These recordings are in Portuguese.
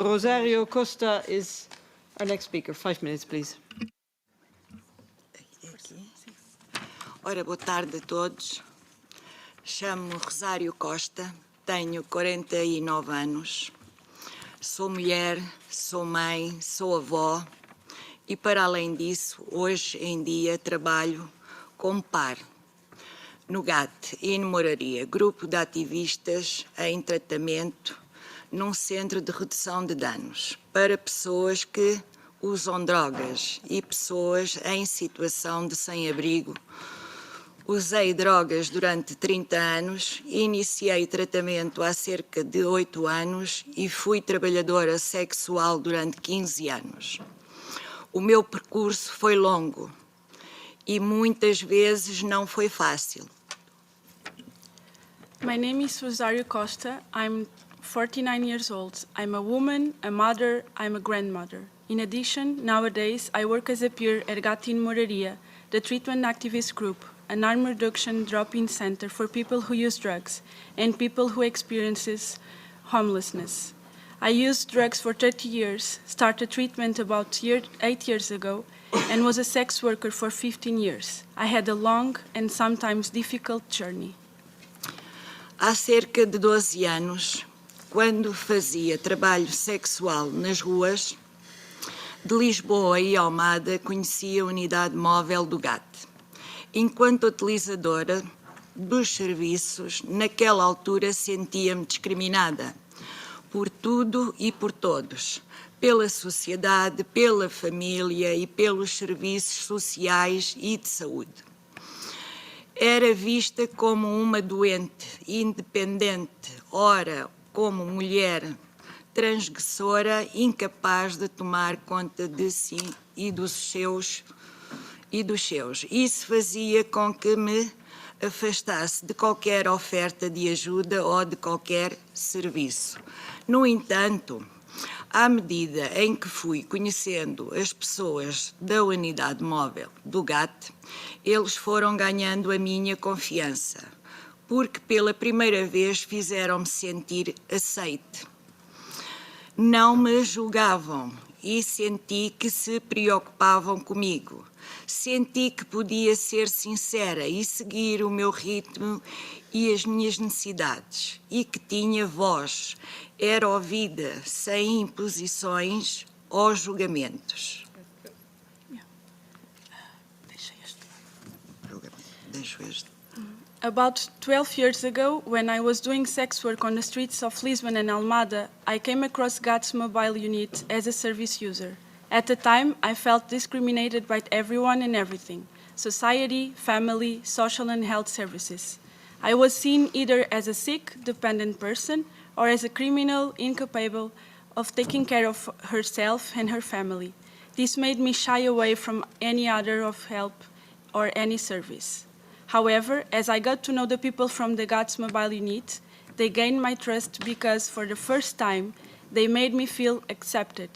Rosario Costa is our next speaker. 5 minutes, please. Ora, boa tarde a todos. Chamo-me Rosário Costa, tenho 49 anos, sou mulher, sou mãe, sou avó e, para além disso, hoje em dia trabalho como par no GAT, Moraria, Grupo de Ativistas em Tratamento, num centro de redução de danos para pessoas que usam drogas e pessoas em situação de sem-abrigo. Usei drogas durante 30 anos, iniciei tratamento há cerca de 8 anos e fui trabalhadora sexual durante 15 anos. O meu percurso foi longo e muitas vezes não foi fácil. My name is Rosario Costa. I'm 49 years old. I'm a woman, a mother, I'm a grandmother. In addition, nowadays I work as a peer at Gatin Moraria, the treatment activist group, an harm reduction drop-in center for people who use drugs and people who experiences homelessness. I used drugs for 30 years, started treatment about 8 years ago, and was a sex worker for 15 years. I had a long and sometimes difficult journey. Há cerca de 12 anos, quando fazia trabalho sexual nas ruas de Lisboa e Almada, conheci a unidade móvel do GAT. Enquanto utilizadora dos serviços, naquela altura sentia-me discriminada por tudo e por todos, pela sociedade, pela família e pelos serviços sociais e de saúde. Era vista como uma doente, independente, ora como mulher transgressora, incapaz de tomar conta de si e dos seus. Isso fazia com que me afastasse de qualquer oferta de ajuda ou de qualquer serviço. No entanto, à medida em que fui conhecendo as pessoas da unidade móvel do GAT, eles foram ganhando a minha confiança, porque pela primeira vez fizeram-me sentir aceite. Não me julgavam e senti que se preocupavam comigo. Senti que podia ser sincera e seguir o meu ritmo e as minhas necessidades e que tinha voz, era ouvida sem imposições ou julgamentos. About 12 years ago, when I was doing sex work on the streets of Lisbon and Almada, I came across GAT's mobile unit as a service user. At the time, I felt discriminated by everyone and everything: society, family, social and health services. I was seen either as a sick, dependent person or as a criminal incapable of taking care of herself and her family. This made me shy away from any other of help or any service. However, as I got to know the people from the GATS mobile unit, they gained my trust because for the first time, they made me feel accepted.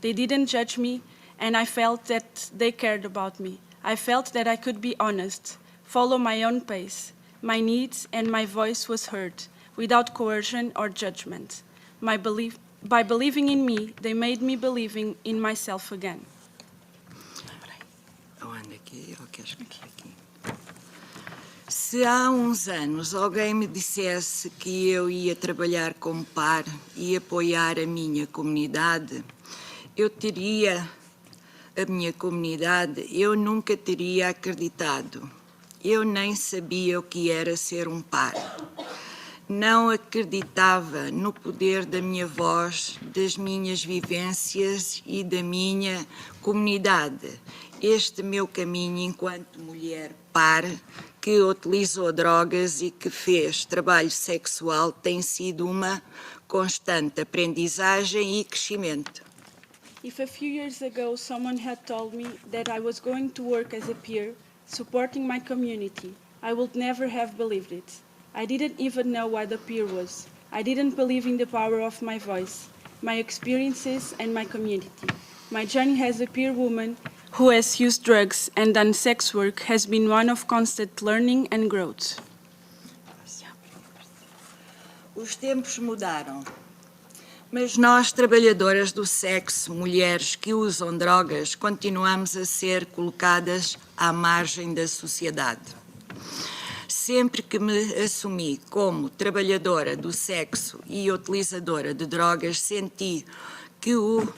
They didn't judge me, and I felt that they cared about me. I felt that I could be honest, follow my own pace. My needs and my voice was heard, without coercion or judgment. By believing in me, they made me believing in myself again. Se há uns anos alguém me dissesse que eu ia trabalhar como par e apoiar a minha comunidade, eu nunca teria acreditado. Eu nem sabia o que era ser um par. Não acreditava no poder da minha voz, das minhas vivências e da minha comunidade. Este meu caminho enquanto mulher par, que utilizou drogas e que fez trabalho sexual, tem sido uma constante aprendizagem e crescimento. If a few years ago someone had told me that I was going to work as a peer, supporting my community, I would never have believed it. I didn't even know what a peer was. I didn't believe in the power of my voice, my experiences and my community. My journey as a peer woman who has used drugs and done sex work has been one of constant learning and growth. Os tempos mudaram Mas nós, trabalhadoras do sexo, mulheres que usam drogas, continuamos a ser colocadas à margem da sociedade. Sempre que me assumi como trabalhadora do sexo e utilizadora de drogas, senti que o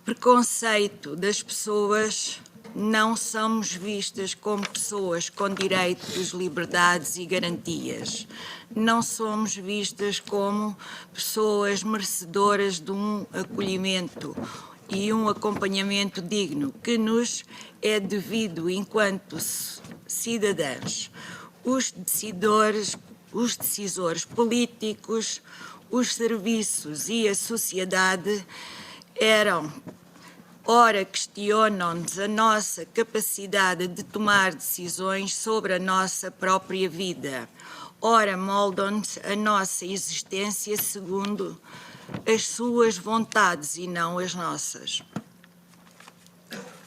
preconceito das pessoas não somos vistas como pessoas com direitos, liberdades e garantias. Não somos vistas como pessoas merecedoras de um acolhimento e um acompanhamento digno que nos é devido enquanto cidadãs. Os decisores políticos, os serviços e a sociedade ora questionam-nos a nossa capacidade de tomar decisões sobre a nossa própria vida. Ora moldam-nos a nossa existência segundo as suas vontades e não as nossas.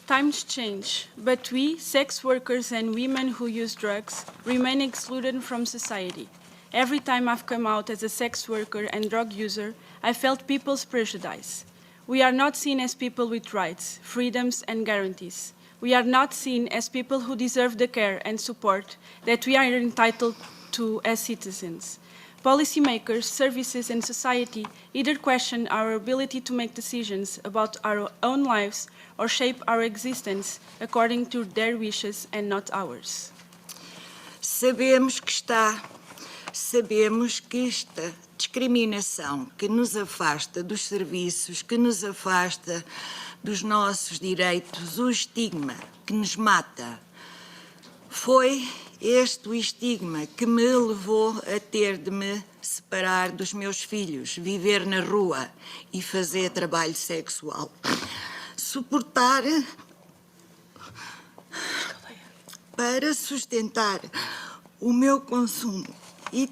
Times change, but we, sex workers and women who use drugs, remain excluded from society. Every time I've come out as a sex worker and drug user, I felt people's prejudice. We are not seen as people with rights, freedoms, and guarantees. We are not seen as people who deserve the care and support that we are entitled to as citizens. Policymakers, services, and society either question our ability to make decisions about our own lives or shape our existence according to their wishes and not ours. Sabemos que esta discriminação que nos afasta dos serviços, que nos afasta dos nossos direitos, o estigma que nos mata, foi este o estigma que me levou a ter de me separar dos meus filhos, viver na rua e fazer trabalho sexual. Suportar para sustentar o meu consumo e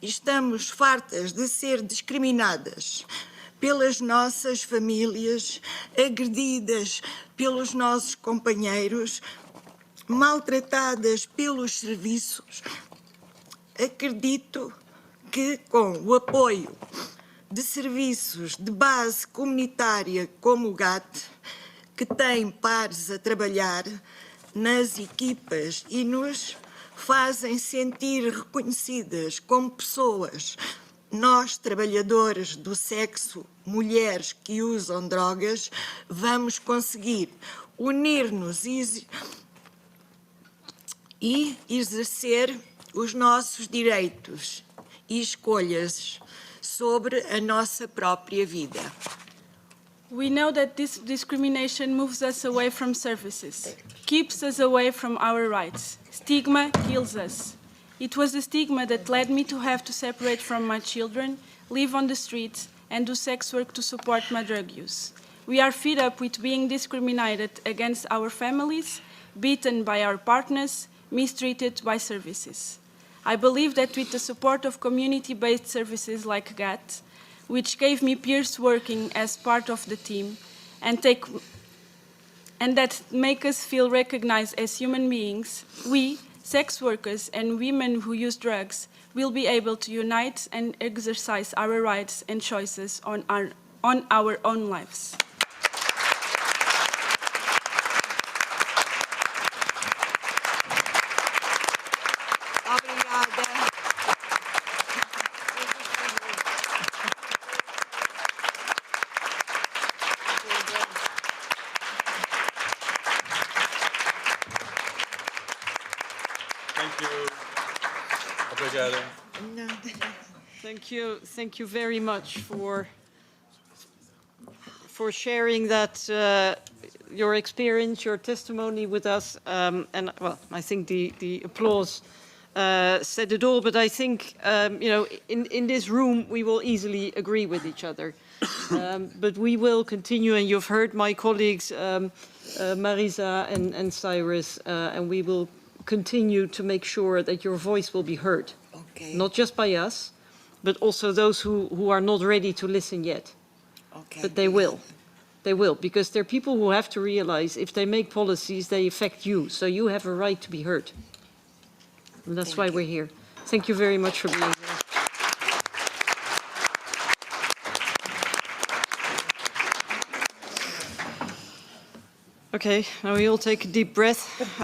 estamos fartas de ser discriminadas pelas nossas famílias, agredidas pelos nossos companheiros, maltratadas pelos serviços. Acredito que com o apoio de serviços de base comunitária como o GAT, que tem pares a trabalhar nas equipas e nos fazem sentir reconhecidas como pessoas, nós, trabalhadoras do sexo, mulheres que usam drogas, vamos conseguir unir-nos e exercer os nossos direitos e escolhas sobre a nossa própria vida. We know that this discrimination moves us away from services, keeps us away from our rights. Stigma kills us. It was the stigma that led me to have to separate from my children, live on the streets, and do sex work to support my drug use. We are fed up with being discriminated against our families, beaten by our partners, mistreated by services. I believe that with the support of community-based services like GAT, which gave me peers working as part of the team, and that make us feel recognized as human beings, we, sex workers and women who use drugs, will be able to unite and exercise our rights and choices on our own lives. Obrigado. Thank you very much for sharing that your experience, your testimony with us, and well, I think the applause said it all. But I think in this room we will easily agree with each other. But we will continue, and you've heard my colleagues Marisa and Cyrus, and we will continue to make sure that your voice will be heard. Okay. Not just by us, but also those who are not ready to listen yet. Okay. But they will. They will, because there are people who have to realize if they make policies, they affect you. So you have a right to be heard. And that's why we're here. Thank you very much for being here. Okay, now we all take a deep breath.